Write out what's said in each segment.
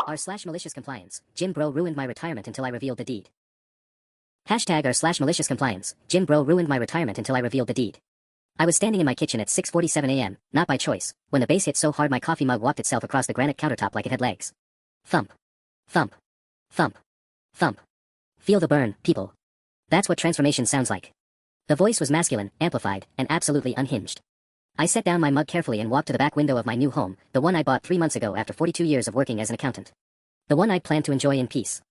r/MaliciousCompliance, Jim Bro ruined my retirement until I revealed the deed. Hashtag r/MaliciousCompliance, Jim Bro ruined my retirement until I revealed the deed. I was standing in my kitchen at 6:47 a.m., not by choice, when the bass hit so hard my coffee mug walked itself across the granite countertop like it had legs. Thump. Thump. Thump. Thump. Feel the burn, people. That's what transformation sounds like. The voice was masculine, amplified, and absolutely unhinged. I set down my mug carefully and walked to the back window of my new home, the one I bought 3 months ago after 42 years of working as an accountant. The one I'd planned to enjoy in peace.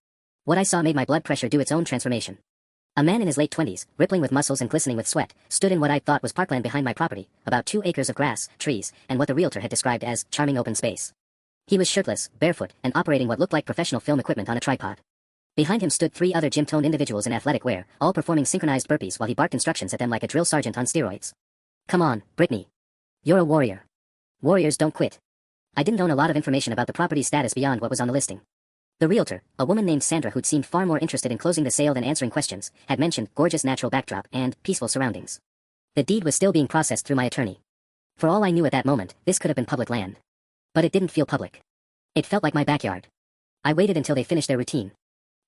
What I saw made my blood pressure do its own transformation. A man in his late 20s, rippling with muscles and glistening with sweat, stood in what I thought was parkland behind my property, about 2 acres of grass, trees, and what the realtor had described as charming open space. He was shirtless, barefoot, and operating what looked like professional film equipment on a tripod. Behind him stood 3 other gym-toned individuals in athletic wear, all performing synchronized burpees while he barked instructions at them like a drill sergeant on steroids. Come on, Brittany. You're a warrior. Warriors don't quit. I didn't own a lot of information about the property's status beyond what was on the listing. The realtor, a woman named Sandra who'd seemed far more interested in closing the sale than answering questions, had mentioned gorgeous natural backdrop and peaceful surroundings. The deed was still being processed through my attorney. For all I knew at that moment, this could have been public land. But it didn't feel public. It felt like my backyard. I waited until they finished their routine.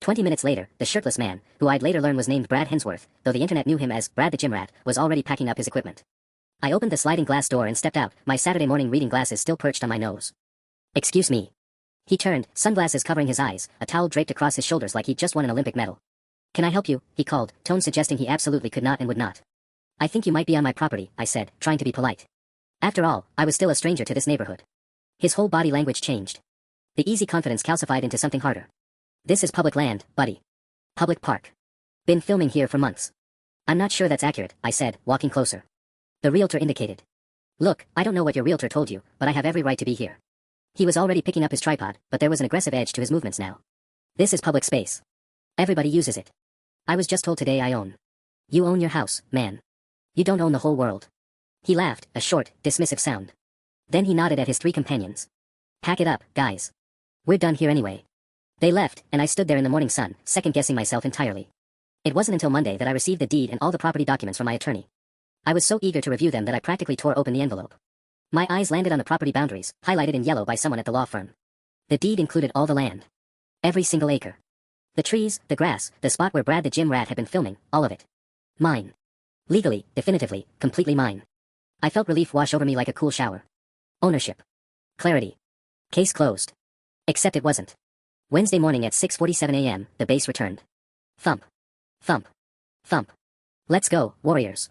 20 minutes later, the shirtless man, who I'd later learn was named Brad Hensworth, though the internet knew him as Brad the Gym Rat, was already packing up his equipment. I opened the sliding glass door and stepped out, my Saturday morning reading glasses still perched on my nose. Excuse me. He turned, sunglasses covering his eyes, a towel draped across his shoulders like he'd just won an Olympic medal. Can I help you? He called, tone suggesting he absolutely could not and would not. I think you might be on my property, I said, trying to be polite. After all, I was still a stranger to this neighborhood. His whole body language changed. The easy confidence calcified into something harder. This is public land, buddy. Public park. Been filming here for months. I'm not sure that's accurate, I said, walking closer. The realtor indicated. Look, I don't know what your realtor told you, but I have every right to be here. He was already picking up his tripod, but there was an aggressive edge to his movements now. This is public space. Everybody uses it. I was just told today I own. You own your house, man. You don't own the whole world. He laughed, a short, dismissive sound. Then he nodded at his 3 companions. Pack it up, guys. We're done here anyway. They left, and I stood there in the morning sun, second-guessing myself entirely. It wasn't until Monday that I received the deed and all the property documents from my attorney. I was so eager to review them that I practically tore open the envelope. My eyes landed on the property boundaries, highlighted in yellow by someone at the law firm. The deed included all the land. Every single acre. The trees, the grass, the spot where Brad the Gym Rat had been filming, all of it. Mine. Legally, definitively, completely mine. I felt relief wash over me like a cool shower. Ownership. Clarity. Case closed. Except it wasn't. Wednesday morning at 6:47 a.m., the bass returned. Thump. Thump. Thump. Let's go, warriors.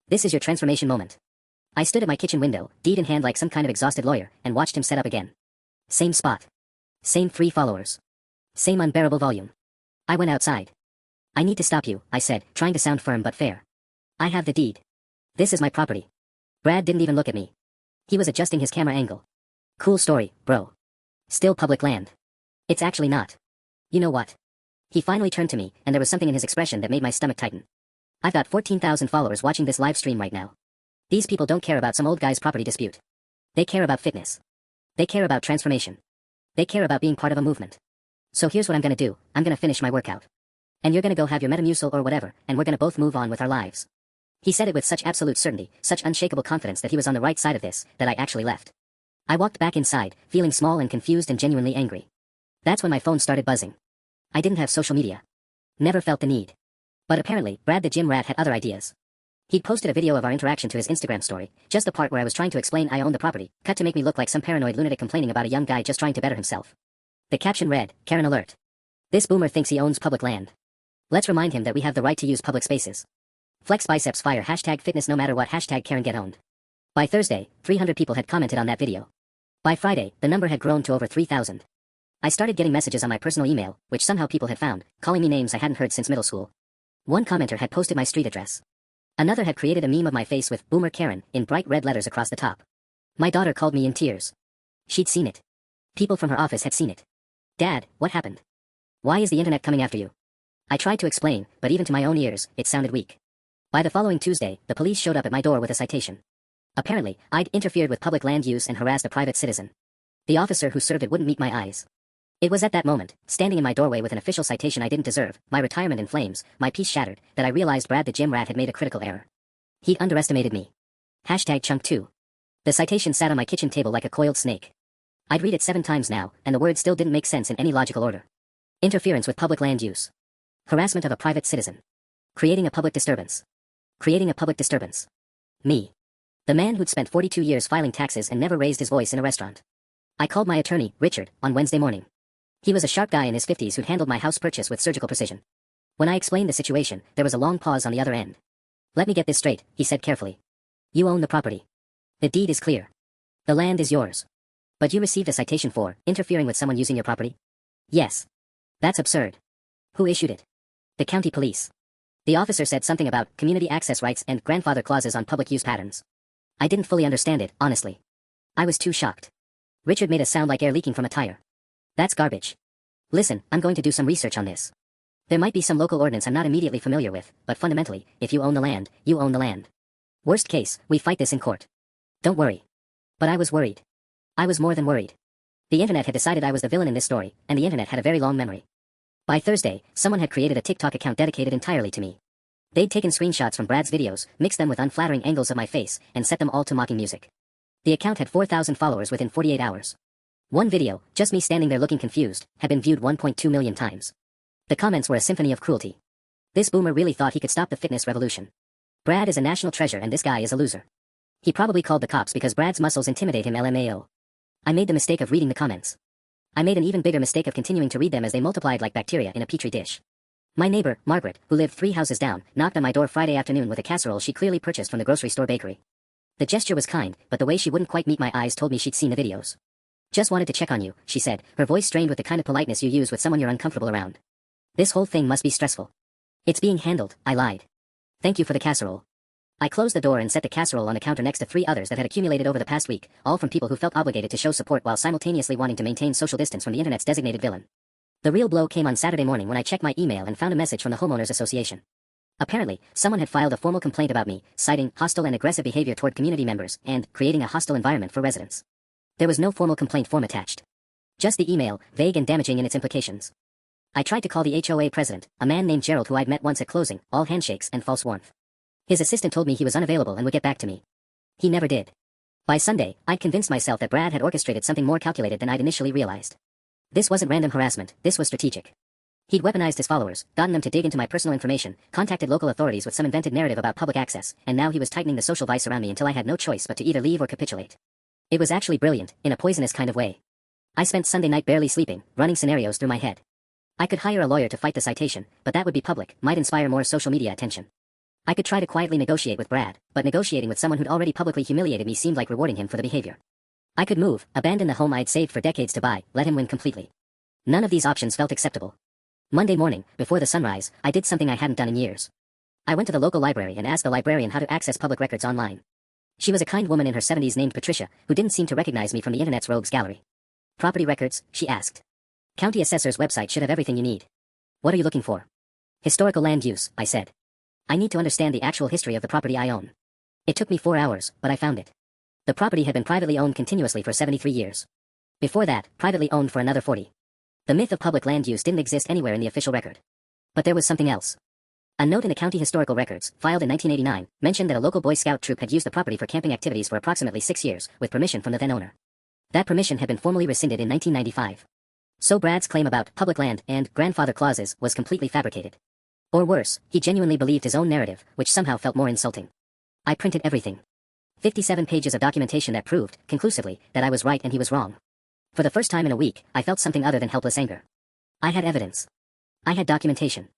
This is your transformation moment. I stood at my kitchen window, deed in hand like some kind of exhausted lawyer, and watched him set up again. Same spot. Same 3 followers. Same unbearable volume. I went outside. I need to stop you, I said, trying to sound firm but fair. I have the deed. This is my property. Brad didn't even look at me. He was adjusting his camera angle. Cool story, bro. Still public land. It's actually not. You know what? He finally turned to me, and there was something in his expression that made my stomach tighten. I've got 14,000 followers watching this live stream right now. These people don't care about some old guy's property dispute. They care about fitness. They care about transformation. They care about being part of a movement. So here's what I'm gonna do, I'm gonna finish my workout. And you're gonna go have your Metamucil or whatever, and we're gonna both move on with our lives. He said it with such absolute certainty, such unshakable confidence that he was on the right side of this, that I actually left. I walked back inside, feeling small and confused and genuinely angry. That's when my phone started buzzing. I didn't have social media. Never felt the need. But apparently, Brad the Gym Rat had other ideas. He'd posted a video of our interaction to his Instagram story, just the part where I was trying to explain I own the property, cut to make me look like some paranoid lunatic complaining about a young guy just trying to better himself. The caption read, Karen alert. This boomer thinks he owns public land. Let's remind him that we have the right to use public spaces. Flex biceps fire hashtag fitness no matter what hashtag Karen get owned. By Thursday, 300 people had commented on that video. By Friday, the number had grown to over 3,000. I started getting messages on my personal email, which somehow people had found, calling me names I hadn't heard since middle school. One commenter had posted my street address. Another had created a meme of my face with Boomer Karen in bright red letters across the top. My daughter called me in tears. She'd seen it. People from her office had seen it. Dad, what happened? Why is the internet coming after you? I tried to explain, but even to my own ears, it sounded weak. By the following Tuesday, the police showed up at my door with a citation. Apparently, I'd interfered with public land use and harassed a private citizen. The officer who served it wouldn't meet my eyes. It was at that moment, standing in my doorway with an official citation I didn't deserve, my retirement in flames, my peace shattered, that I realized Brad the Gym Rat had made a critical error. He'd underestimated me. Hashtag chunk 2. The citation sat on my kitchen table like a coiled snake. I'd read it 7 times now, and the words still didn't make sense in any logical order. Interference with public land use. Harassment of a private citizen. Creating a public disturbance. Creating a public disturbance. Me. The man who'd spent 42 years filing taxes and never raised his voice in a restaurant. I called my attorney, Richard, on Wednesday morning. He was a sharp guy in his 50s who'd handled my house purchase with surgical precision. When I explained the situation, there was a long pause on the other end. Let me get this straight, he said carefully. You own the property. The deed is clear. The land is yours. But you received a citation for interfering with someone using your property? Yes. That's absurd. Who issued it? The county police. The officer said something about community access rights and grandfather clauses on public use patterns. I didn't fully understand it, honestly. I was too shocked. Richard made a sound like air leaking from a tire. That's garbage. Listen, I'm going to do some research on this. There might be some local ordinance I'm not immediately familiar with, but fundamentally, if you own the land, you own the land. Worst case, we fight this in court. Don't worry. But I was worried. I was more than worried. The internet had decided I was the villain in this story, and the internet had a very long memory. By Thursday, someone had created a TikTok account dedicated entirely to me. They'd taken screenshots from Brad's videos, mixed them with unflattering angles of my face, and set them all to mocking music. The account had 4,000 followers within 48 hours. One video, just me standing there looking confused, had been viewed 1.2 million times. The comments were a symphony of cruelty. This boomer really thought he could stop the fitness revolution. Brad is a national treasure and this guy is a loser. He probably called the cops because Brad's muscles intimidate him LMAO. I made the mistake of reading the comments. I made an even bigger mistake of continuing to read them as they multiplied like bacteria in a petri dish. My neighbor, Margaret, who lived 3 houses down, knocked on my door Friday afternoon with a casserole she clearly purchased from the grocery store bakery. The gesture was kind, but the way she wouldn't quite meet my eyes told me she'd seen the videos. Just wanted to check on you, she said, her voice strained with the kind of politeness you use with someone you're uncomfortable around. This whole thing must be stressful. It's being handled, I lied. Thank you for the casserole. I closed the door and set the casserole on the counter next to 3 others that had accumulated over the past week, all from people who felt obligated to show support while simultaneously wanting to maintain social distance from the internet's designated villain. The real blow came on Saturday morning when I checked my email and found a message from the Homeowners Association. Apparently, someone had filed a formal complaint about me, citing hostile and aggressive behavior toward community members and creating a hostile environment for residents. There was no formal complaint form attached. Just the email, vague and damaging in its implications. I tried to call the HOA president, a man named Gerald who I'd met once at closing, all handshakes and false warmth. His assistant told me he was unavailable and would get back to me. He never did. By Sunday, I'd convinced myself that Brad had orchestrated something more calculated than I'd initially realized. This wasn't random harassment, this was strategic. He'd weaponized his followers, gotten them to dig into my personal information, contacted local authorities with some invented narrative about public access, and now he was tightening the social vice around me until I had no choice but to either leave or capitulate. It was actually brilliant, in a poisonous kind of way. I spent Sunday night barely sleeping, running scenarios through my head. I could hire a lawyer to fight the citation, but that would be public, might inspire more social media attention. I could try to quietly negotiate with Brad, but negotiating with someone who'd already publicly humiliated me seemed like rewarding him for the behavior. I could move, abandon the home I'd saved for decades to buy, let him win completely. None of these options felt acceptable. Monday morning, before the sunrise, I did something I hadn't done in years. I went to the local library and asked the librarian how to access public records online. She was a kind woman in her 70s named Patricia, who didn't seem to recognize me from the internet's rogues gallery. Property records, she asked. County assessor's website should have everything you need. What are you looking for? Historical land use, I said. I need to understand the actual history of the property I own. It took me 4 hours, but I found it. The property had been privately owned continuously for 73 years. Before that, privately owned for another 40. The myth of public land use didn't exist anywhere in the official record. But there was something else. A note in the county historical records, filed in 1989, mentioned that a local Boy Scout troop had used the property for camping activities for approximately 6 years, with permission from the then owner. That permission had been formally rescinded in 1995. So Brad's claim about public land and grandfather clauses was completely fabricated. Or worse, he genuinely believed his own narrative, which somehow felt more insulting. I printed everything. 57 pages of documentation that proved, conclusively, that I was right and he was wrong. For the first time in a week, I felt something other than helpless anger. I had evidence. I had documentation.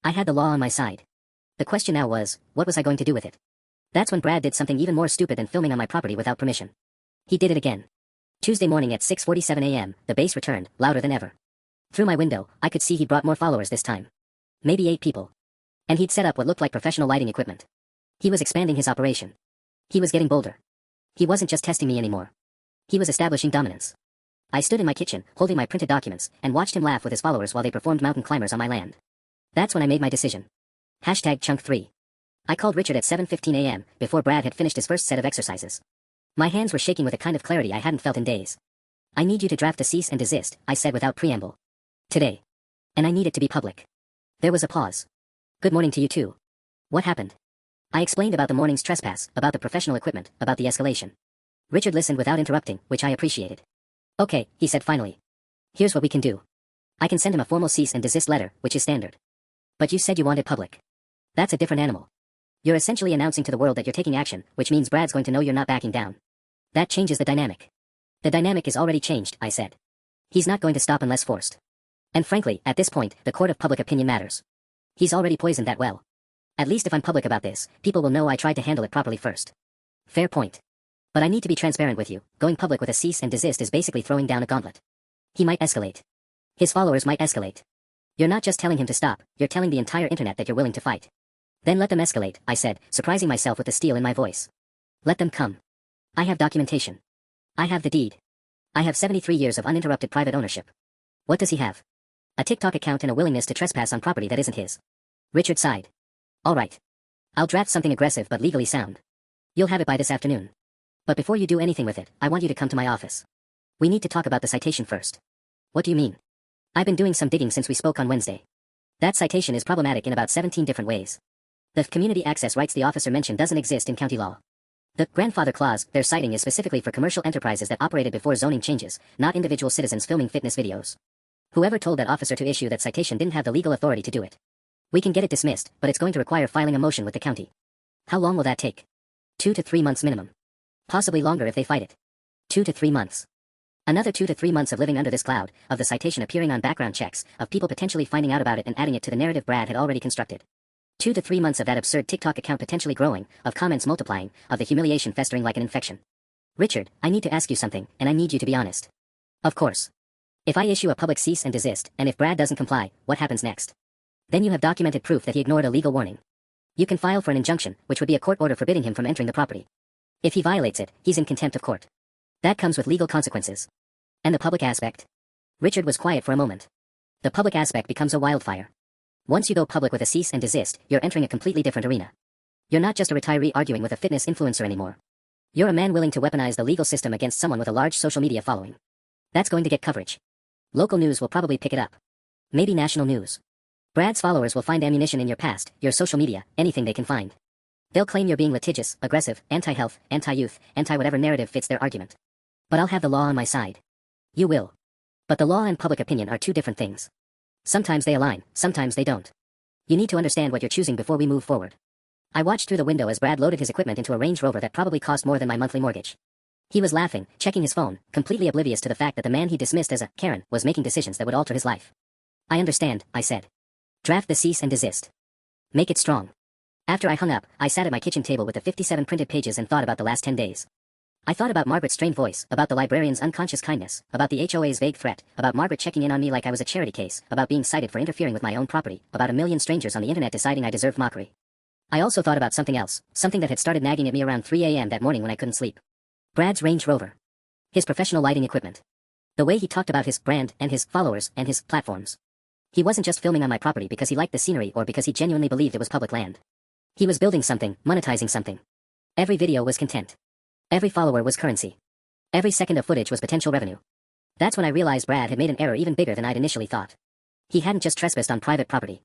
I had the law on my side. The question now was, what was I going to do with it? That's when Brad did something even more stupid than filming on my property without permission. He did it again. Tuesday morning at 6:47 a.m., the bass returned, louder than ever. Through my window, I could see he'd brought more followers this time. Maybe 8 people. And he'd set up what looked like professional lighting equipment. He was expanding his operation. He was getting bolder. He wasn't just testing me anymore. He was establishing dominance. I stood in my kitchen, holding my printed documents, and watched him laugh with his followers while they performed mountain climbers on my land. That's when I made my decision. #Chunk3. I called Richard at 7:15 a.m., before Brad had finished his first set of exercises. My hands were shaking with a kind of clarity I hadn't felt in days. I need you to draft a cease and desist, I said without preamble. Today. And I need it to be public. There was a pause. Good morning to you too. What happened? I explained about the morning's trespass, about the professional equipment, about the escalation. Richard listened without interrupting, which I appreciated. Okay, he said finally. Here's what we can do. I can send him a formal cease and desist letter, which is standard. But you said you wanted public. That's a different animal. You're essentially announcing to the world that you're taking action, which means Brad's going to know you're not backing down. That changes the dynamic. The dynamic is already changed, I said. He's not going to stop unless forced. And frankly, at this point, the court of public opinion matters. He's already poisoned that well. At least if I'm public about this, people will know I tried to handle it properly first. Fair point. But I need to be transparent with you. Going public with a cease and desist is basically throwing down a gauntlet. He might escalate. His followers might escalate. You're not just telling him to stop, you're telling the entire internet that you're willing to fight. Then let them escalate, I said, surprising myself with the steel in my voice. Let them come. I have documentation. I have the deed. I have 73 years of uninterrupted private ownership. What does he have? A TikTok account and a willingness to trespass on property that isn't his. Richard sighed. All right. I'll draft something aggressive but legally sound. You'll have it by this afternoon. But before you do anything with it, I want you to come to my office. We need to talk about the citation first. What do you mean? I've been doing some digging since we spoke on Wednesday. That citation is problematic in about 17 different ways. The community access rights the officer mentioned doesn't exist in county law. The grandfather clause they're citing is specifically for commercial enterprises that operated before zoning changes, not individual citizens filming fitness videos. Whoever told that officer to issue that citation didn't have the legal authority to do it. We can get it dismissed, but it's going to require filing a motion with the county. How long will that take? 2 to 3 months minimum. Possibly longer if they fight it. 2 to 3 months. Another 2 to 3 months of living under this cloud, of the citation appearing on background checks, of people potentially finding out about it and adding it to the narrative Brad had already constructed. 2 to 3 months of that absurd TikTok account potentially growing, of comments multiplying, of the humiliation festering like an infection. Richard, I need to ask you something, and I need you to be honest. Of course. If I issue a public cease and desist, and if Brad doesn't comply, what happens next? Then you have documented proof that he ignored a legal warning. You can file for an injunction, which would be a court order forbidding him from entering the property. If he violates it, he's in contempt of court. That comes with legal consequences. And the public aspect? Richard was quiet for a moment. The public aspect becomes a wildfire. Once you go public with a cease and desist, you're entering a completely different arena. You're not just a retiree arguing with a fitness influencer anymore. You're a man willing to weaponize the legal system against someone with a large social media following. That's going to get coverage. Local news will probably pick it up. Maybe national news. Brad's followers will find ammunition in your past, your social media, anything they can find. They'll claim you're being litigious, aggressive, anti-health, anti-youth, anti-whatever narrative fits their argument. But I'll have the law on my side. You will. But the law and public opinion are two different things. Sometimes they align, sometimes they don't. You need to understand what you're choosing before we move forward. I watched through the window as Brad loaded his equipment into a Range Rover that probably cost more than my monthly mortgage. He was laughing, checking his phone, completely oblivious to the fact that the man he dismissed as a Karen was making decisions that would alter his life. I understand, I said. Draft the cease and desist. Make it strong. After I hung up, I sat at my kitchen table with the 57 printed pages and thought about the last 10 days. I thought about Margaret's strained voice, about the librarian's unconscious kindness, about the HOA's vague threat, about Margaret checking in on me like I was a charity case, about being cited for interfering with my own property, about a million strangers on the internet deciding I deserved mockery. I also thought about something else, something that had started nagging at me around 3 a.m. that morning when I couldn't sleep. Brad's Range Rover. His professional lighting equipment. The way he talked about his brand and his followers and his platforms. He wasn't just filming on my property because he liked the scenery or because he genuinely believed it was public land. He was building something, monetizing something. Every video was content. Every follower was currency. Every second of footage was potential revenue. That's when I realized Brad had made an error even bigger than I'd initially thought. He hadn't just trespassed on private property.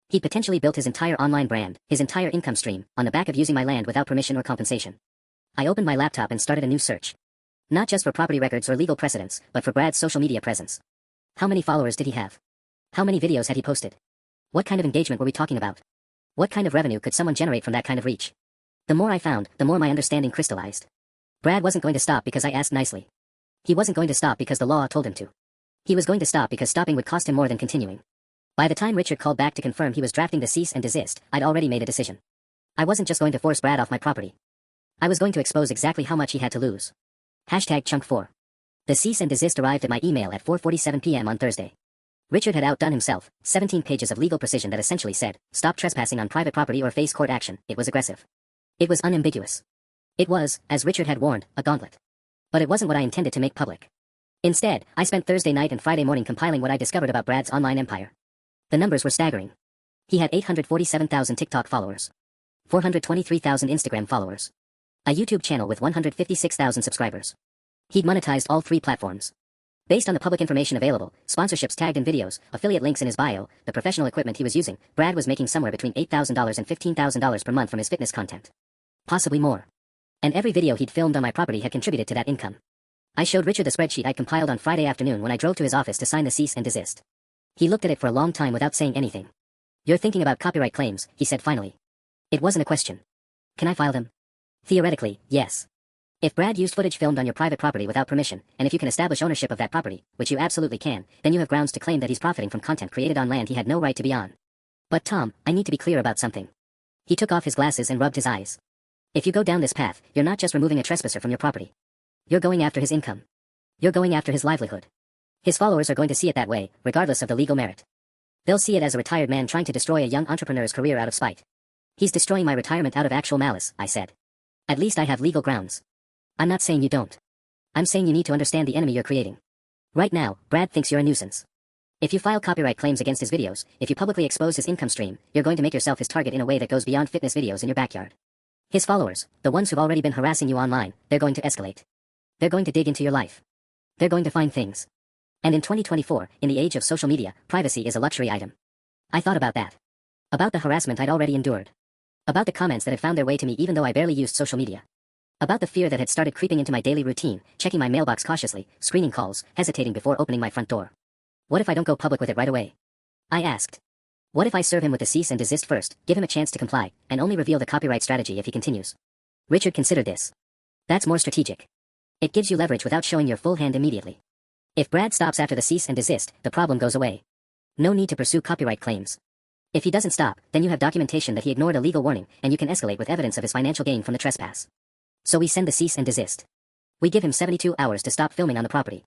He'd potentially built his entire online brand, his entire income stream, on the back of using my land without permission or compensation. I opened my laptop and started a new search. Not just for property records or legal precedents, but for Brad's social media presence. How many followers did he have? How many videos had he posted? What kind of engagement were we talking about? What kind of revenue could someone generate from that kind of reach? The more I found, the more my understanding crystallized. Brad wasn't going to stop because I asked nicely. He wasn't going to stop because the law told him to. He was going to stop because stopping would cost him more than continuing. By the time Richard called back to confirm he was drafting the cease and desist, I'd already made a decision. I wasn't just going to force Brad off my property. I was going to expose exactly how much he had to lose. #Chunk4. The cease and desist arrived at my email at 4:47 p.m. on Thursday. Richard had outdone himself, 17 pages of legal precision that essentially said, stop trespassing on private property or face court action. It was aggressive. It was unambiguous. It was, as Richard had warned, a gauntlet. But it wasn't what I intended to make public. Instead, I spent Thursday night and Friday morning compiling what I discovered about Brad's online empire. The numbers were staggering. He had 847,000 TikTok followers. 423,000 Instagram followers. A YouTube channel with 156,000 subscribers. He'd monetized all 3 platforms. Based on the public information available, sponsorships tagged in videos, affiliate links in his bio, the professional equipment he was using, Brad was making somewhere between $8,000 and $15,000 per month from his fitness content. Possibly more. And every video he'd filmed on my property had contributed to that income. I showed Richard the spreadsheet I compiled on Friday afternoon when I drove to his office to sign the cease and desist. He looked at it for a long time without saying anything. "You're thinking about copyright claims," he said finally. It wasn't a question. "Can I file them?" "Theoretically, yes. If Brad used footage filmed on your private property without permission, and if you can establish ownership of that property, which you absolutely can, then you have grounds to claim that he's profiting from content created on land he had no right to be on." "But Tom, I need to be clear about something." He took off his glasses and rubbed his eyes. "If you go down this path, you're not just removing a trespasser from your property. You're going after his income. You're going after his livelihood. His followers are going to see it that way, regardless of the legal merit. They'll see it as a retired man trying to destroy a young entrepreneur's career out of spite." "He's destroying my retirement out of actual malice," I said. "At least I have legal grounds." "I'm not saying you don't. I'm saying you need to understand the enemy you're creating. Right now, Brad thinks you're a nuisance. If you file copyright claims against his videos, if you publicly expose his income stream, you're going to make yourself his target in a way that goes beyond fitness videos in your backyard. His followers, the ones who've already been harassing you online, they're going to escalate. They're going to dig into your life. They're going to find things. And in 2024, in the age of social media, privacy is a luxury item." I thought about that. About the harassment I'd already endured. About the comments that had found their way to me even though I barely used social media. About the fear that had started creeping into my daily routine, checking my mailbox cautiously, screening calls, hesitating before opening my front door. What if I don't go public with it right away? I asked. What if I serve him with the cease and desist first, give him a chance to comply, and only reveal the copyright strategy if he continues? Richard considered this. That's more strategic. It gives you leverage without showing your full hand immediately. If Brad stops after the cease and desist, the problem goes away. No need to pursue copyright claims. If he doesn't stop, then you have documentation that he ignored a legal warning, and you can escalate with evidence of his financial gain from the trespass. So we send the cease and desist. We give him 72 hours to stop filming on the property.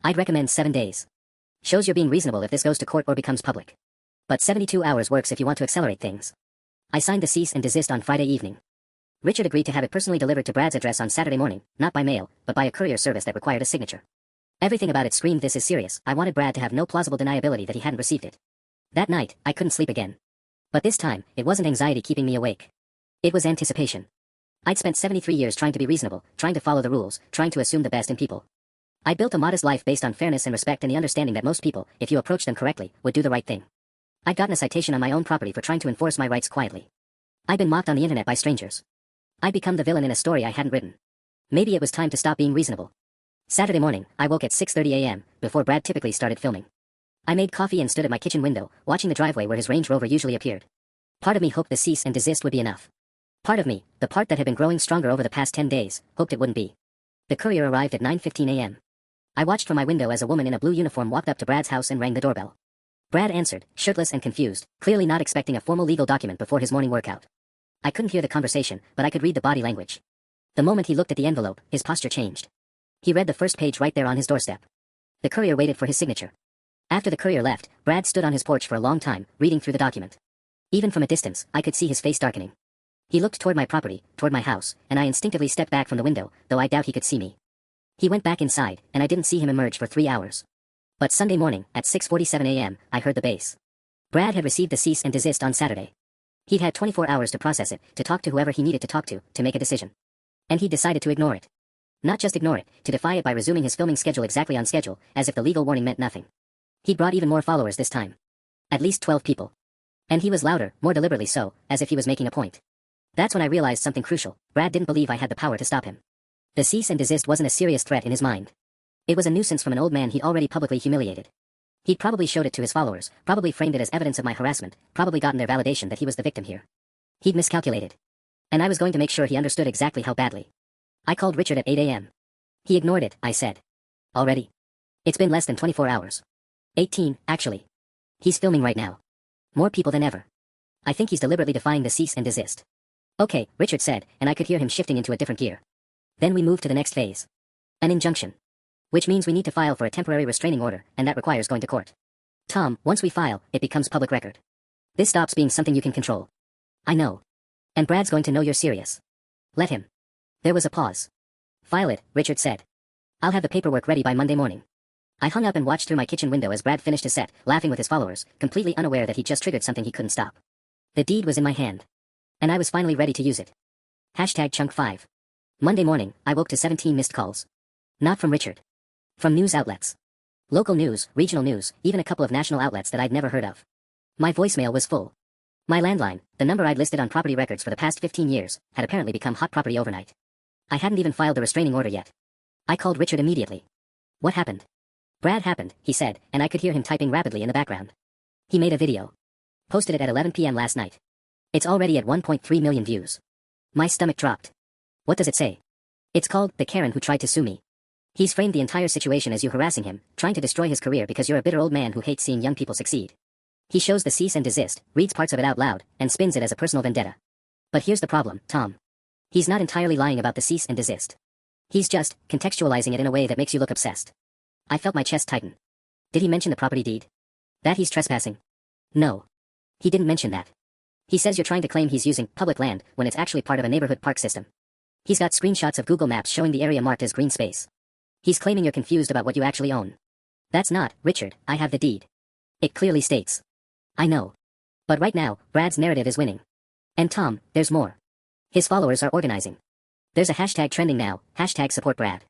I'd recommend 7 days. Shows you're being reasonable if this goes to court or becomes public. But 72 hours works if you want to accelerate things. I signed the cease and desist on Friday evening. Richard agreed to have it personally delivered to Brad's address on Saturday morning, not by mail, but by a courier service that required a signature. Everything about it screamed this is serious. I wanted Brad to have no plausible deniability that he hadn't received it. That night, I couldn't sleep again. But this time, it wasn't anxiety keeping me awake. It was anticipation. I'd spent 73 years trying to be reasonable, trying to follow the rules, trying to assume the best in people. I built a modest life based on fairness and respect and the understanding that most people, if you approach them correctly, would do the right thing. I'd gotten a citation on my own property for trying to enforce my rights quietly. I'd been mocked on the internet by strangers. I'd become the villain in a story I hadn't written. Maybe it was time to stop being reasonable. Saturday morning, I woke at 6:30 a.m., before Brad typically started filming. I made coffee and stood at my kitchen window, watching the driveway where his Range Rover usually appeared. Part of me hoped the cease and desist would be enough. Part of me, the part that had been growing stronger over the past 10 days, hoped it wouldn't be. The courier arrived at 9:15 a.m. I watched from my window as a woman in a blue uniform walked up to Brad's house and rang the doorbell. Brad answered, shirtless and confused, clearly not expecting a formal legal document before his morning workout. I couldn't hear the conversation, but I could read the body language. The moment he looked at the envelope, his posture changed. He read the first page right there on his doorstep. The courier waited for his signature. After the courier left, Brad stood on his porch for a long time, reading through the document. Even from a distance, I could see his face darkening. He looked toward my property, toward my house, and I instinctively stepped back from the window, though I doubt he could see me. He went back inside, and I didn't see him emerge for 3 hours. But Sunday morning, at 6:47 a.m., I heard the bass. Brad had received the cease and desist on Saturday. He'd had 24 hours to process it, to talk to whoever he needed to talk to make a decision. And he decided to ignore it. Not just ignore it, to defy it by resuming his filming schedule exactly on schedule, as if the legal warning meant nothing. He'd brought even more followers this time. At least 12 people. And he was louder, more deliberately so, as if he was making a point. That's when I realized something crucial. Brad didn't believe I had the power to stop him. The cease and desist wasn't a serious threat in his mind. It was a nuisance from an old man he'd already publicly humiliated. He'd probably showed it to his followers, probably framed it as evidence of my harassment, probably gotten their validation that he was the victim here. He'd miscalculated. And I was going to make sure he understood exactly how badly. I called Richard at 8 a.m. He ignored it, I said. Already? It's been less than 24 hours. 18, actually. He's filming right now. More people than ever. I think he's deliberately defying the cease and desist. Okay, Richard said, and I could hear him shifting into a different gear. Then we moved to the next phase. An injunction. Which means we need to file for a temporary restraining order, and that requires going to court. Tom, once we file, it becomes public record. This stops being something you can control. I know. And Brad's going to know you're serious. Let him. There was a pause. File it, Richard said. I'll have the paperwork ready by Monday morning. I hung up and watched through my kitchen window as Brad finished his set, laughing with his followers, completely unaware that he'd just triggered something he couldn't stop. The deed was in my hand. And I was finally ready to use it. #Chunk5. Monday morning, I woke to 17 missed calls. Not from Richard. From news outlets. Local news, regional news, even a couple of national outlets that I'd never heard of. My voicemail was full. My landline, the number I'd listed on property records for the past 15 years, had apparently become hot property overnight. I hadn't even filed the restraining order yet. I called Richard immediately. What happened? Brad happened, he said, and I could hear him typing rapidly in the background. He made a video. Posted it at 11 p.m. last night. It's already at 1.3 million views. My stomach dropped. What does it say? It's called The Karen Who Tried to Sue Me. He's framed the entire situation as you harassing him, trying to destroy his career because you're a bitter old man who hates seeing young people succeed. He shows the cease and desist, reads parts of it out loud, and spins it as a personal vendetta. But here's the problem, Tom. He's not entirely lying about the cease and desist. He's just contextualizing it in a way that makes you look obsessed. I felt my chest tighten. Did he mention the property deed? That he's trespassing? No. He didn't mention that. He says you're trying to claim he's using public land when it's actually part of a neighborhood park system. He's got screenshots of Google Maps showing the area marked as green space. He's claiming you're confused about what you actually own. That's not, Richard, I have the deed. It clearly states. I know. But right now, Brad's narrative is winning. And Tom, there's more. His followers are organizing. There's a hashtag trending now, #SupportBrad.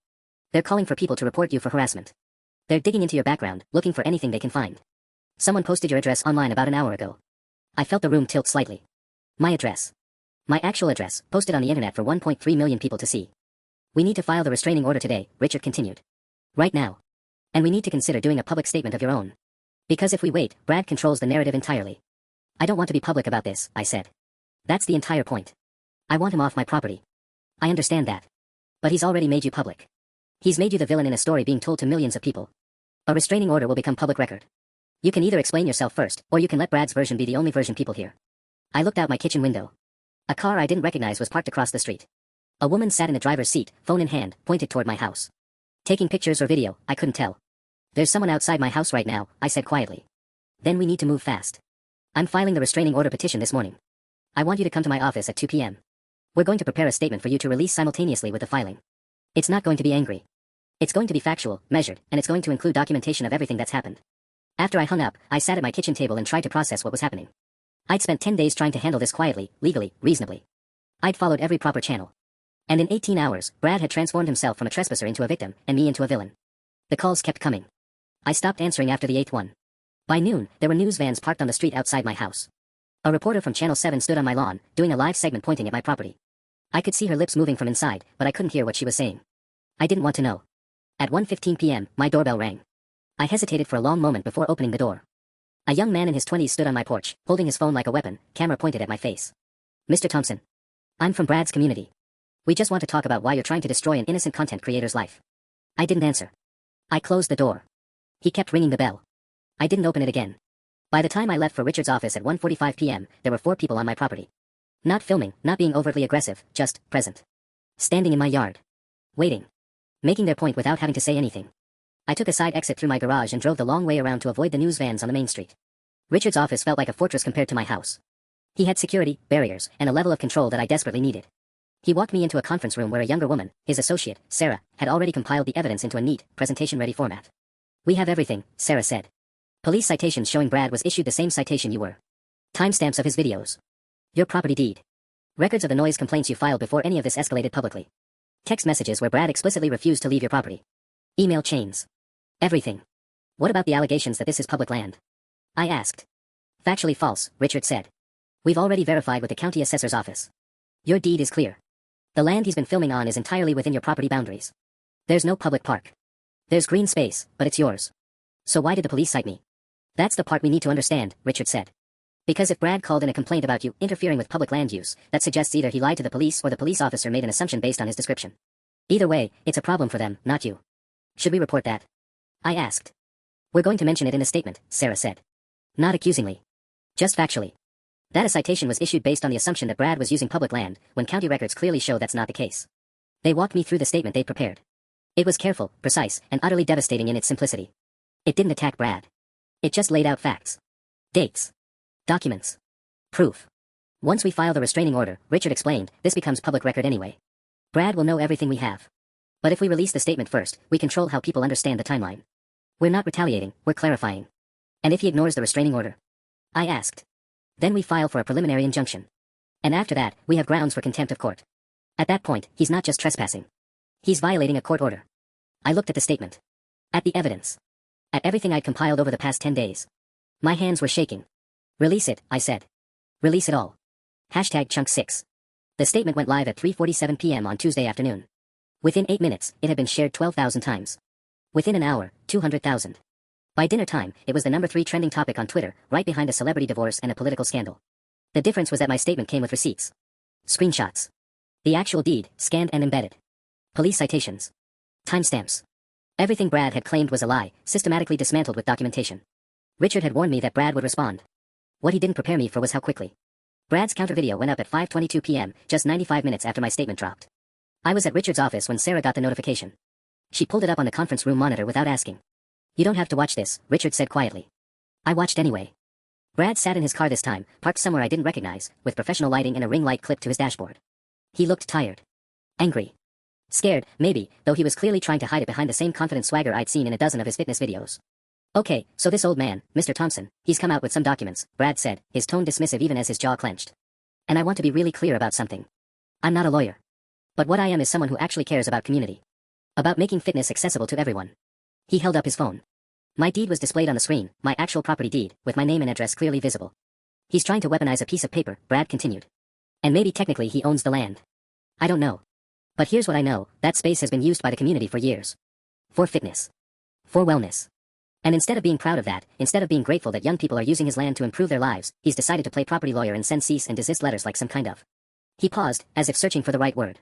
They're calling for people to report you for harassment. They're digging into your background, looking for anything they can find. Someone posted your address online about an hour ago. I felt the room tilt slightly. My address. My actual address, posted on the internet for 1.3 million people to see. We need to file the restraining order today, Richard continued. Right now. And we need to consider doing a public statement of your own. Because if we wait, Brad controls the narrative entirely. I don't want to be public about this, I said. That's the entire point. I want him off my property. I understand that. But he's already made you public. He's made you the villain in a story being told to millions of people. A restraining order will become public record. You can either explain yourself first, or you can let Brad's version be the only version people hear. I looked out my kitchen window. A car I didn't recognize was parked across the street. A woman sat in the driver's seat, phone in hand, pointed toward my house. Taking pictures or video, I couldn't tell. There's someone outside my house right now, I said quietly. Then we need to move fast. I'm filing the restraining order petition this morning. I want you to come to my office at 2 p.m. We're going to prepare a statement for you to release simultaneously with the filing. It's not going to be angry. It's going to be factual, measured, and it's going to include documentation of everything that's happened. After I hung up, I sat at my kitchen table and tried to process what was happening. I'd spent 10 days trying to handle this quietly, legally, reasonably. I'd followed every proper channel. And in 18 hours, Brad had transformed himself from a trespasser into a victim, and me into a villain. The calls kept coming. I stopped answering after the 8th one. By noon, there were news vans parked on the street outside my house. A reporter from Channel 7 stood on my lawn, doing a live segment pointing at my property. I could see her lips moving from inside, but I couldn't hear what she was saying. I didn't want to know. At 1:15 p.m., my doorbell rang. I hesitated for a long moment before opening the door. A young man in his 20s stood on my porch, holding his phone like a weapon, camera pointed at my face. Mr. Thompson. I'm from Brad's community. We just want to talk about why you're trying to destroy an innocent content creator's life. I didn't answer. I closed the door. He kept ringing the bell. I didn't open it again. By the time I left for Richard's office at 1:45 p.m., there were 4 people on my property. Not filming, not being overtly aggressive, just present. Standing in my yard. Waiting. Making their point without having to say anything. I took a side exit through my garage and drove the long way around to avoid the news vans on the main street. Richard's office felt like a fortress compared to my house. He had security, barriers, and a level of control that I desperately needed. He walked me into a conference room where a younger woman, his associate, Sarah, had already compiled the evidence into a neat, presentation-ready format. We have everything, Sarah said. Police citations showing Brad was issued the same citation you were. Timestamps of his videos. Your property deed. Records of the noise complaints you filed before any of this escalated publicly. Text messages where Brad explicitly refused to leave your property. Email chains. Everything. What about the allegations that this is public land? I asked. Factually false, Richard said. We've already verified with the county assessor's office. Your deed is clear. The land he's been filming on is entirely within your property boundaries. There's no public park. There's green space, but it's yours. So why did the police cite me? That's the part we need to understand, Richard said. Because if Brad called in a complaint about you interfering with public land use, that suggests either he lied to the police or the police officer made an assumption based on his description. Either way, it's a problem for them, not you. Should we report that? I asked. We're going to mention it in a statement, Sarah said. Not accusingly. Just factually. That a citation was issued based on the assumption that Brad was using public land, when county records clearly show that's not the case. They walked me through the statement they'd prepared. It was careful, precise, and utterly devastating in its simplicity. It didn't attack Brad. It just laid out facts. Dates. Documents. Proof. Once we file the restraining order, Richard explained, this becomes public record anyway. Brad will know everything we have. But if we release the statement first, we control how people understand the timeline. We're not retaliating, we're clarifying. And if he ignores the restraining order? I asked. Then we file for a preliminary injunction. And after that, we have grounds for contempt of court. At that point, he's not just trespassing. He's violating a court order. I looked at the statement. At the evidence. At everything I'd compiled over the past 10 days. My hands were shaking. Release it, I said. Release it all. #Chunk6. The statement went live at 3:47 p.m. on Tuesday afternoon. Within 8 minutes, it had been shared 12,000 times. Within an hour, 200,000. By dinner time, it was the number 3 trending topic on Twitter, right behind a celebrity divorce and a political scandal. The difference was that my statement came with receipts. Screenshots. The actual deed, scanned and embedded. Police citations. Timestamps. Everything Brad had claimed was a lie, systematically dismantled with documentation. Richard had warned me that Brad would respond. What he didn't prepare me for was how quickly. Brad's counter video went up at 5:22 p.m., just 95 minutes after my statement dropped. I was at Richard's office when Sarah got the notification. She pulled it up on the conference room monitor without asking. "You don't have to watch this," Richard said quietly. I watched anyway. Brad sat in his car this time, parked somewhere I didn't recognize, with professional lighting and a ring light clipped to his dashboard. He looked tired. Angry. Scared, maybe, though he was clearly trying to hide it behind the same confident swagger I'd seen in a dozen of his fitness videos. "Okay, so this old man, Mr. Thompson, he's come out with some documents," Brad said, his tone dismissive even as his jaw clenched. "And I want to be really clear about something. I'm not a lawyer. But what I am is someone who actually cares about community. About making fitness accessible to everyone." He held up his phone. My deed was displayed on the screen, my actual property deed, with my name and address clearly visible. "He's trying to weaponize a piece of paper," Brad continued. "And maybe technically he owns the land. I don't know. But here's what I know, that space has been used by the community for years. For fitness. For wellness. And instead of being proud of that, instead of being grateful that young people are using his land to improve their lives, he's decided to play property lawyer and send cease and desist letters like some kind of..." He paused, as if searching for the right word.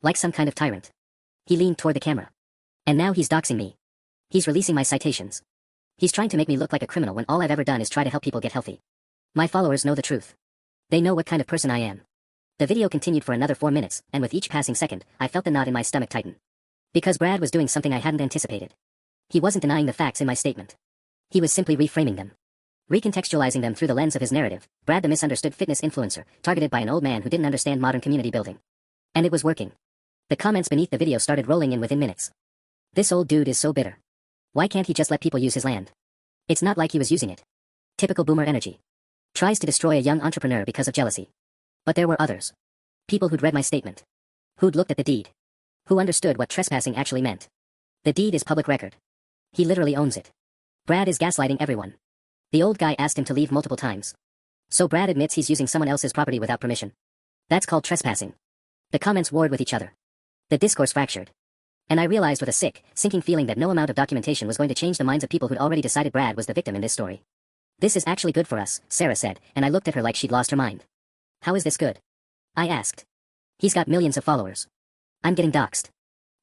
"Like some kind of tyrant." He leaned toward the camera. "And now he's doxing me. He's releasing my citations. He's trying to make me look like a criminal when all I've ever done is try to help people get healthy. My followers know the truth. They know what kind of person I am." The video continued for another 4 minutes, and with each passing second, I felt the knot in my stomach tighten. Because Brad was doing something I hadn't anticipated. He wasn't denying the facts in my statement. He was simply reframing them. Recontextualizing them through the lens of his narrative, Brad the misunderstood fitness influencer, targeted by an old man who didn't understand modern community building. And it was working. The comments beneath the video started rolling in within minutes. "This old dude is so bitter. Why can't he just let people use his land? It's not like he was using it. Typical boomer energy. Tries to destroy a young entrepreneur because of jealousy." But there were others. People who'd read my statement. Who'd looked at the deed. Who understood what trespassing actually meant. The deed is public record. He literally owns it. Brad is gaslighting everyone. The old guy asked him to leave multiple times. So Brad admits he's using someone else's property without permission. That's called trespassing. The comments warred with each other. The discourse fractured. And I realized with a sinking feeling that no amount of documentation was going to change the minds of people who'd already decided Brad was the victim in this story. "This is actually good for us," Sarah said, and I looked at her like she'd lost her mind. "How is this good?" I asked. "He's got millions of followers. I'm getting doxxed.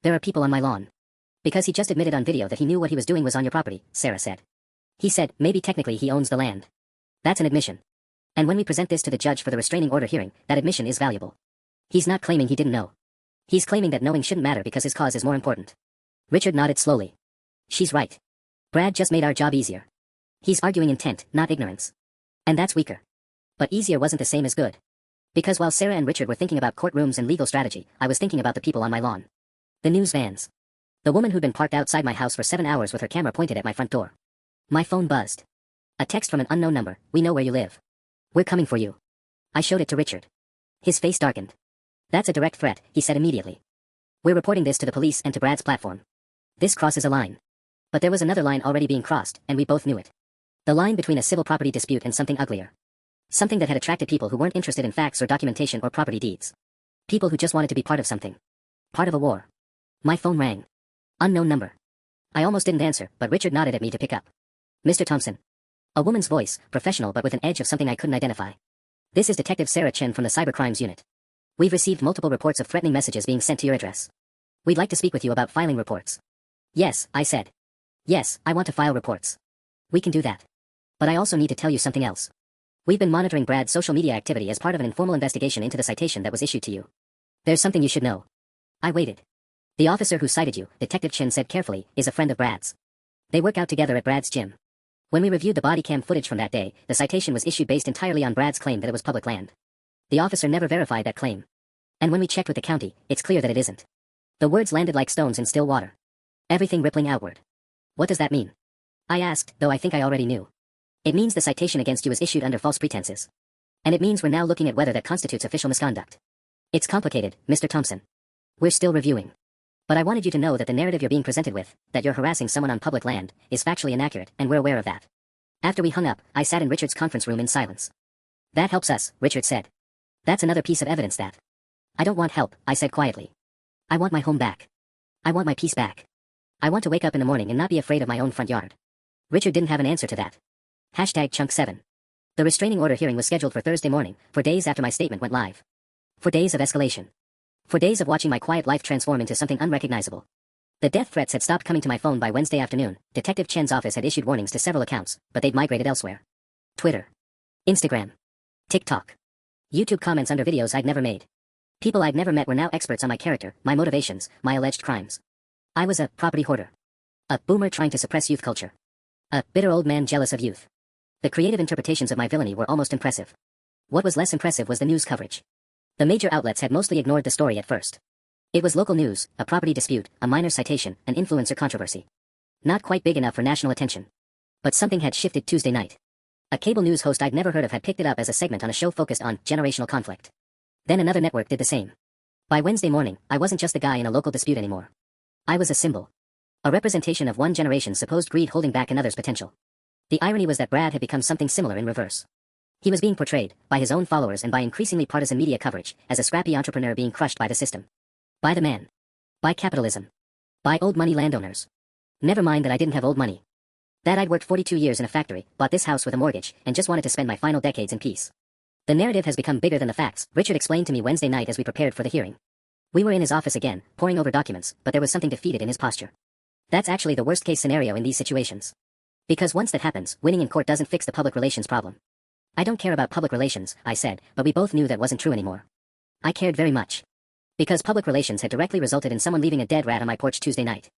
There are people on my lawn." "Because he just admitted on video that he knew what he was doing was on your property," Sarah said. "He said, maybe technically he owns the land. That's an admission. And when we present this to the judge for the restraining order hearing, that admission is valuable. He's not claiming he didn't know. He's claiming that knowing shouldn't matter because his cause is more important." Richard nodded slowly. "She's right. Brad just made our job easier. He's arguing intent, not ignorance. And that's weaker. But easier wasn't the same as good. Because while Sarah and Richard were thinking about courtrooms and legal strategy, I was thinking about the people on my lawn. The news vans. The woman who'd been parked outside my house for 7 hours with her camera pointed at my front door. My phone buzzed. A text from an unknown number. "We know where you live. We're coming for you." I showed it to Richard. His face darkened. "That's a direct threat," he said immediately. "We're reporting this to the police and to Brad's platform. This crosses a line." But there was another line already being crossed, and we both knew it. The line between a civil property dispute and something uglier. Something that had attracted people who weren't interested in facts or documentation or property deeds. People who just wanted to be part of something. Part of a war. My phone rang. Unknown number. I almost didn't answer, but Richard nodded at me to pick up. "Mr. Thompson." A woman's voice, professional but with an edge of something I couldn't identify. "This is Detective Sarah Chen from the Cybercrimes Unit. We've received multiple reports of threatening messages being sent to your address. We'd like to speak with you about filing reports." "Yes," I said. "Yes, I want to file reports. We can do that. But I also need to tell you something else. We've been monitoring Brad's social media activity as part of an informal investigation into the citation that was issued to you. There's something you should know." I waited. "The officer who cited you," Detective Chen said carefully, "is a friend of Brad's. They work out together at Brad's gym. When we reviewed the body cam footage from that day, the citation was issued based entirely on Brad's claim that it was public land. The officer never verified that claim. And when we checked with the county, it's clear that it isn't." The words landed like stones in still water. Everything rippling outward. "What does that mean?" I asked, though I think I already knew. "It means the citation against you was issued under false pretenses. And it means we're now looking at whether that constitutes official misconduct. It's complicated, Mr. Thompson. We're still reviewing. But I wanted you to know that the narrative you're being presented with, that you're harassing someone on public land, is factually inaccurate, and we're aware of that." After we hung up, I sat in Richard's conference room in silence. "That helps us," Richard said. "That's another piece of evidence that..." "I don't want help," I said quietly. "I want my home back." I want my peace back. I want to wake up in the morning and not be afraid of my own front yard. Richard didn't have an answer to that. Hashtag chunk 7. The restraining order hearing was scheduled for Thursday morning, 4 days after my statement went live. 4 days of escalation. 4 days of watching my quiet life transform into something unrecognizable. The death threats had stopped coming to my phone by Wednesday afternoon. Detective Chen's office had issued warnings to several accounts, but they'd migrated elsewhere. Twitter. Instagram. TikTok. YouTube comments under videos I'd never made. People I'd never met were now experts on my character, my motivations, my alleged crimes. I was a property hoarder. A boomer trying to suppress youth culture. A bitter old man jealous of youth. The creative interpretations of my villainy were almost impressive. What was less impressive was the news coverage. The major outlets had mostly ignored the story at first. It was local news, a property dispute, a minor citation, an influencer controversy. Not quite big enough for national attention. But something had shifted Tuesday night. A cable news host I'd never heard of had picked it up as a segment on a show focused on generational conflict. Then another network did the same. By Wednesday morning, I wasn't just a guy in a local dispute anymore. I was a symbol. A representation of one generation's supposed greed holding back another's potential. The irony was that Brad had become something similar in reverse. He was being portrayed, by his own followers and by increasingly partisan media coverage, as a scrappy entrepreneur being crushed by the system. By the man. By capitalism. By old money landowners. Never mind that I didn't have old money. That I'd worked 42 years in a factory, bought this house with a mortgage, and just wanted to spend my final decades in peace. The narrative has become bigger than the facts, Richard explained to me Wednesday night as we prepared for the hearing. We were in his office again, poring over documents, but there was something defeated in his posture. That's actually the worst-case scenario in these situations. Because once that happens, winning in court doesn't fix the public relations problem. I don't care about public relations, I said, but we both knew that wasn't true anymore. I cared very much. Because public relations had directly resulted in someone leaving a dead rat on my porch Tuesday night.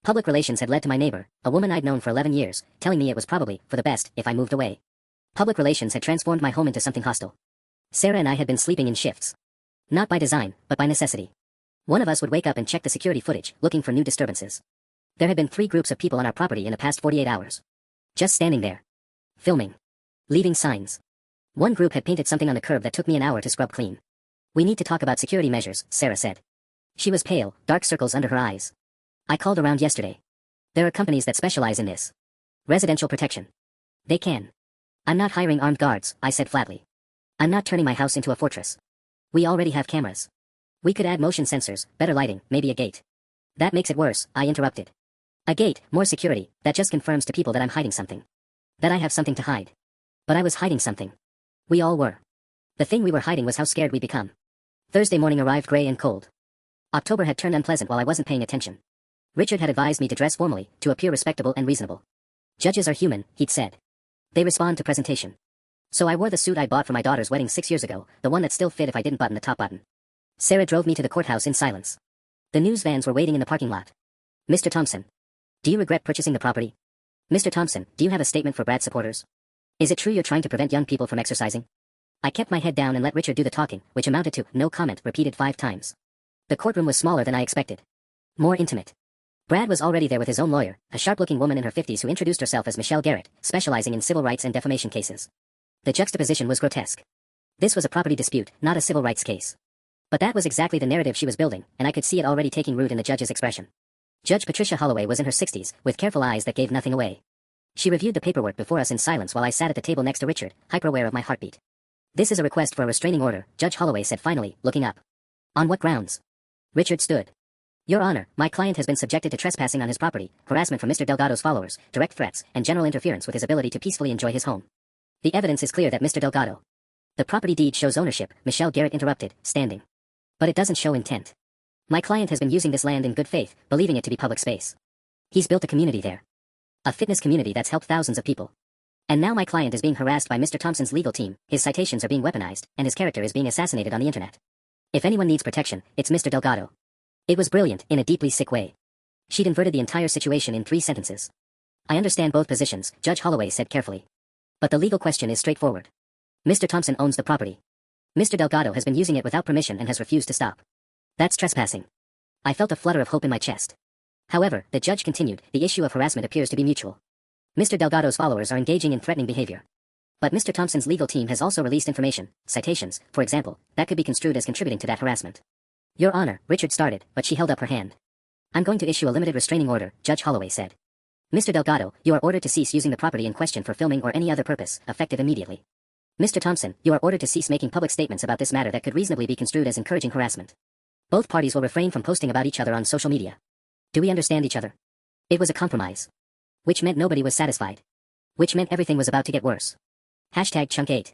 Public relations had led to my neighbor, a woman I'd known for 11 years, telling me it was probably, for the best, if I moved away. Public relations had transformed my home into something hostile. Sarah and I had been sleeping in shifts. Not by design, but by necessity. One of us would wake up and check the security footage, looking for new disturbances. There had been 3 groups of people on our property in the past 48 hours. Just standing there. Filming. Leaving signs. One group had painted something on the curb that took me an hour to scrub clean. We need to talk about security measures, Sarah said. She was pale, dark circles under her eyes. I called around yesterday. There are companies that specialize in this. Residential protection. They can. I'm not hiring armed guards, I said flatly. I'm not turning my house into a fortress. We already have cameras. We could add motion sensors, better lighting, maybe a gate. That makes it worse, I interrupted. A gate, more security, that just confirms to people that I'm hiding something. That I have something to hide. But I was hiding something. We all were. The thing we were hiding was how scared we'd become. Thursday morning arrived gray and cold. October had turned unpleasant while I wasn't paying attention. Richard had advised me to dress formally, to appear respectable and reasonable. Judges are human, he'd said. They respond to presentation. So I wore the suit I bought for my daughter's wedding 6 years ago, the one that still fit if I didn't button the top button. Sarah drove me to the courthouse in silence. The news vans were waiting in the parking lot. Mr. Thompson. Do you regret purchasing the property? Mr. Thompson, do you have a statement for Brad supporters? Is it true you're trying to prevent young people from exercising? I kept my head down and let Richard do the talking, which amounted to no comment repeated 5 times. The courtroom was smaller than I expected. More intimate. Brad was already there with his own lawyer, a sharp-looking woman in her 50s who introduced herself as Michelle Garrett, specializing in civil rights and defamation cases. The juxtaposition was grotesque. This was a property dispute, not a civil rights case. But that was exactly the narrative she was building, and I could see it already taking root in the judge's expression. Judge Patricia Holloway was in her 60s, with careful eyes that gave nothing away. She reviewed the paperwork before us in silence while I sat at the table next to Richard, hyper-aware of my heartbeat. This is a request for a restraining order, Judge Holloway said finally, looking up. On what grounds? Richard stood. Your Honor, my client has been subjected to trespassing on his property, harassment from Mr. Delgado's followers, direct threats, and general interference with his ability to peacefully enjoy his home. The evidence is clear that Mr. Delgado. The property deed shows ownership, Michelle Garrett interrupted, standing. But it doesn't show intent. My client has been using this land in good faith, believing it to be public space. He's built a community there. A fitness community that's helped thousands of people. And now my client is being harassed by Mr. Thompson's legal team, his citations are being weaponized, and his character is being assassinated on the internet. If anyone needs protection, it's Mr. Delgado. It was brilliant, in a deeply sick way. She'd inverted the entire situation in 3 sentences. I understand both positions, Judge Holloway said carefully. But the legal question is straightforward. Mr. Thompson owns the property. Mr. Delgado has been using it without permission and has refused to stop. That's trespassing. I felt a flutter of hope in my chest. However, the judge continued, the issue of harassment appears to be mutual. Mr. Delgado's followers are engaging in threatening behavior. But Mr. Thompson's legal team has also released information, citations, for example, that could be construed as contributing to that harassment. Your Honor, Richard started, but she held up her hand. I'm going to issue a limited restraining order, Judge Holloway said. Mr. Delgado, you are ordered to cease using the property in question for filming or any other purpose, effective immediately. Mr. Thompson, you are ordered to cease making public statements about this matter that could reasonably be construed as encouraging harassment. Both parties will refrain from posting about each other on social media. Do we understand each other? It was a compromise. Which meant nobody was satisfied. Which meant everything was about to get worse. Hashtag Chunk 8.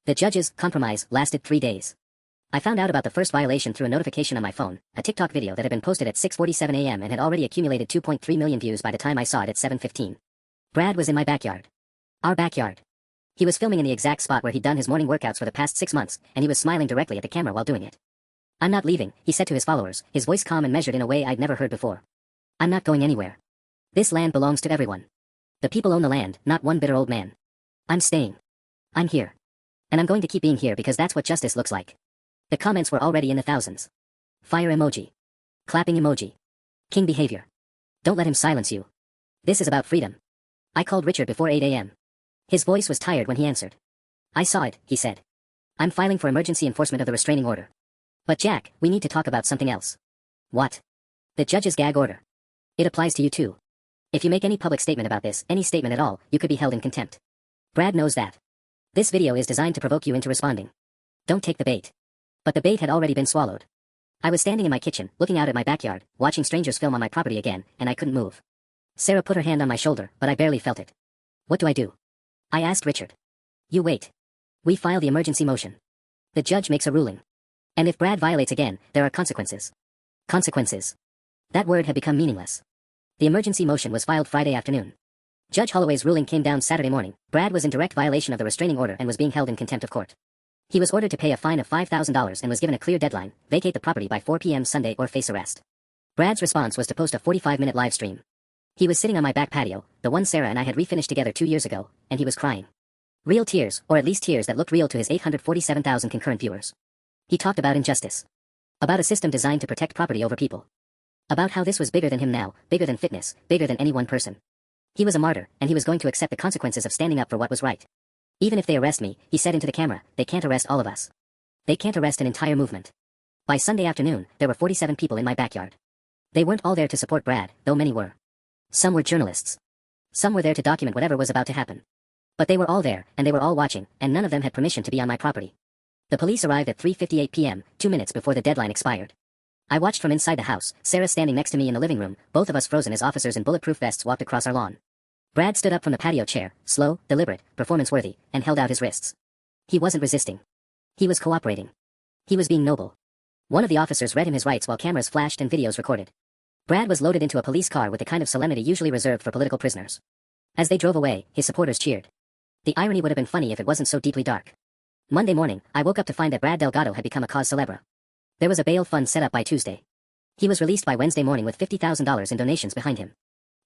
The judge's compromise lasted 3 days. I found out about the first violation through a notification on my phone, a TikTok video that had been posted at 6:47 a.m. and had already accumulated 2.3 million views by the time I saw it at 7:15. Brad was in my backyard. Our backyard. He was filming in the exact spot where he'd done his morning workouts for the past 6 months, and he was smiling directly at the camera while doing it. "I'm not leaving," he said to his followers, his voice calm and measured in a way I'd never heard before. "I'm not going anywhere. This land belongs to everyone. The people own the land, not one bitter old man. I'm staying. I'm here. And I'm going to keep being here because that's what justice looks like." The comments were already in the thousands. Fire emoji. Clapping emoji. King behavior. Don't let him silence you. This is about freedom. I called Richard before 8 a.m. His voice was tired when he answered. "I saw it," he said. "I'm filing for emergency enforcement of the restraining order. But Jack, we need to talk about something else." "What?" "The judge's gag order. It applies to you too. If you make any public statement about this, any statement at all, you could be held in contempt. Brad knows that. This video is designed to provoke you into responding. Don't take the bait." But the bait had already been swallowed. I was standing in my kitchen, looking out at my backyard, watching strangers film on my property again, and I couldn't move. Sarah put her hand on my shoulder, but I barely felt it. "What do I do?" I asked Richard. "You wait. We file the emergency motion. The judge makes a ruling. And if Brad violates again, there are consequences." Consequences. That word had become meaningless. The emergency motion was filed Friday afternoon. Judge Holloway's ruling came down Saturday morning. Brad was in direct violation of the restraining order and was being held in contempt of court. He was ordered to pay a fine of $5,000 and was given a clear deadline, vacate the property by 4 p.m. Sunday or face arrest. Brad's response was to post a 45-minute live stream. He was sitting on my back patio, the one Sarah and I had refinished together 2 years ago, and he was crying. Real tears, or at least tears that looked real to his 847,000 concurrent viewers. He talked about injustice. About a system designed to protect property over people. About how this was bigger than him now, bigger than fitness, bigger than any one person. He was a martyr, and he was going to accept the consequences of standing up for what was right. "Even if they arrest me," he said into the camera, "they can't arrest all of us. They can't arrest an entire movement." By Sunday afternoon, there were 47 people in my backyard. They weren't all there to support Brad, though many were. Some were journalists. Some were there to document whatever was about to happen. But they were all there, and they were all watching, and none of them had permission to be on my property. The police arrived at 3:58 p.m., 2 minutes before the deadline expired. I watched from inside the house, Sarah standing next to me in the living room, both of us frozen as officers in bulletproof vests walked across our lawn. Brad stood up from the patio chair, slow, deliberate, performance-worthy, and held out his wrists. He wasn't resisting. He was cooperating. He was being noble. One of the officers read him his rights while cameras flashed and videos recorded. Brad was loaded into a police car with the kind of solemnity usually reserved for political prisoners. As they drove away, his supporters cheered. The irony would have been funny if it wasn't so deeply dark. Monday morning, I woke up to find that Brad Delgado had become a cause célèbre. There was a bail fund set up by Tuesday. He was released by Wednesday morning with $50,000 in donations behind him.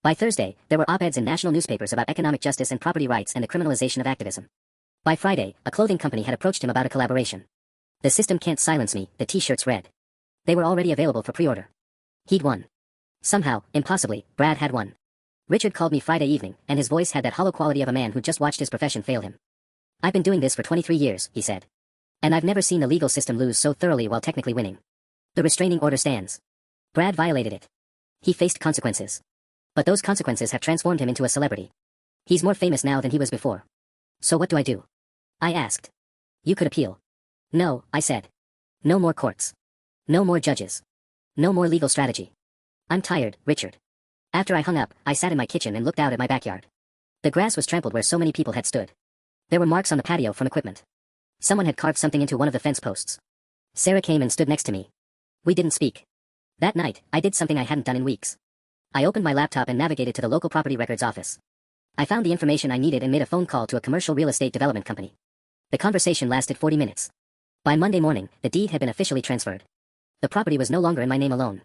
By Thursday, there were op-eds in national newspapers about economic justice and property rights and the criminalization of activism. By Friday, a clothing company had approached him about a collaboration. "The system can't silence me," the t-shirts read. They were already available for pre-order. He'd won. Somehow, impossibly, Brad had won. Richard called me Friday evening, and his voice had that hollow quality of a man who just watched his profession fail him. "I've been doing this for 23 years, he said. "And I've never seen the legal system lose so thoroughly while technically winning. The restraining order stands. Brad violated it. He faced consequences. But those consequences have transformed him into a celebrity. He's more famous now than he was before. So what do I do?" I asked. "You could appeal." "No," I said. "No more courts. No more judges. No more legal strategy. I'm tired, Richard." After I hung up, I sat in my kitchen and looked out at my backyard. The grass was trampled where so many people had stood. There were marks on the patio from equipment. Someone had carved something into one of the fence posts. Sarah came and stood next to me. We didn't speak. That night, I did something I hadn't done in weeks. I opened my laptop and navigated to the local property records office. I found the information I needed and made a phone call to a commercial real estate development company. The conversation lasted 40 minutes. By Monday morning, the deed had been officially transferred. The property was no longer in my name alone.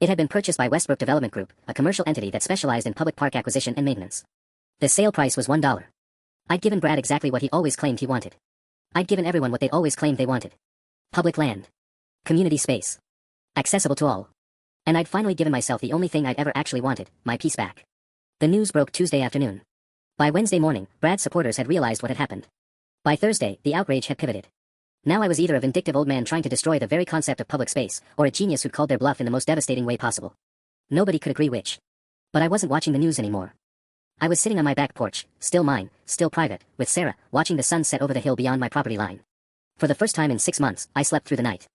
It had been purchased by Westbrook Development Group, a commercial entity that specialized in public park acquisition and maintenance. The sale price was $1. I'd given Brad exactly what he always claimed he wanted. I'd given everyone what they'd always claimed they wanted. Public land. Community space. Accessible to all. And I'd finally given myself the only thing I'd ever actually wanted, my peace back. The news broke Tuesday afternoon. By Wednesday morning, Brad's supporters had realized what had happened. By Thursday, the outrage had pivoted. Now I was either a vindictive old man trying to destroy the very concept of public space, or a genius who'd called their bluff in the most devastating way possible. Nobody could agree which. But I wasn't watching the news anymore. I was sitting on my back porch, still mine, still private, with Sarah, watching the sun set over the hill beyond my property line. For the first time in 6 months, I slept through the night.